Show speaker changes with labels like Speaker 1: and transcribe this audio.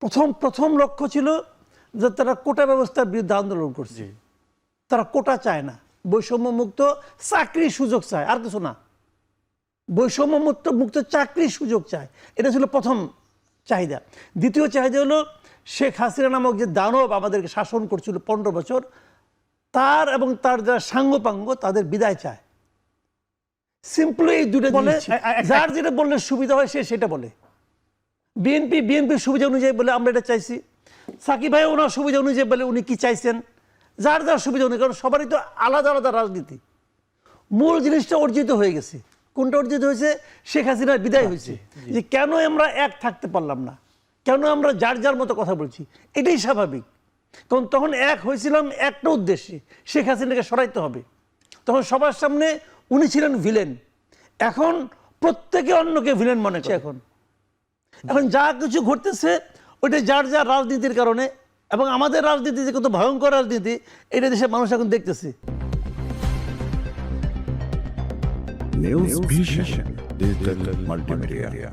Speaker 1: প্রথম লক্ষ্য ছিল যে তারা কোটা ব্যবস্থার বিরুদ্ধে আন্দোলন করছে। তারা কোটা চায় না, বৈষম্য মুক্ত চাকরির সুযোগ চায়, আর কিছু না। বৈষম্য মুক্ত চাকরির সুযোগ চায়, এটা ছিল প্রথম চাহিদা। দ্বিতীয় চাহিদা হলো শেখ হাসিনা নামক যে দানব আমাদেরকে শাসন করছিল 15 বছর, তার এবং তার যারা সাঙ্গপাঙ্গ তাদের বিদায় চায়। সিম্পলি এই দুটো বলে, যার যেটা বললে সুবিধা হয় সে সেটা বলে। বিএনপির সুবিধা অনুযায়ী বলে আমরা এটা চাইছি, সাকিব ভাই ওনার সুবিধা অনুযায়ী বলে উনি কি চাইছেন, যার সুবিধা অনুযায়ী। কারণ সবারই তো আলাদা আলাদা রাজনীতি। মূল জিনিসটা অর্জিত হয়ে গেছে। কোনটা অর্জিত হয়েছে? শেখ হাসিনার বিদায় হয়েছে। যে কেন আমরা এক থাকতে পারলাম না, কেন আমরা যার মতো কথা বলছি, এটাই স্বাভাবিক। কারণ তখন এক হয়েছিলাম একটা উদ্দেশ্যে, শেখ হাসিনাকে সরাইতে হবে। তখন সবার সামনে উনি ছিলেন ভিলেন, এখন প্রত্যেকে অন্যকে ভিলেন মনে করে। এখন যা কিছু ঘটতেছে ওইটা যার রাজনীতির কারণে, এবং আমাদের রাজনীতি যে কত ভয়ঙ্কর রাজনীতি এটা দেশের মানুষ এখন দেখতেছে।
Speaker 2: News Vision Digital Multimedia.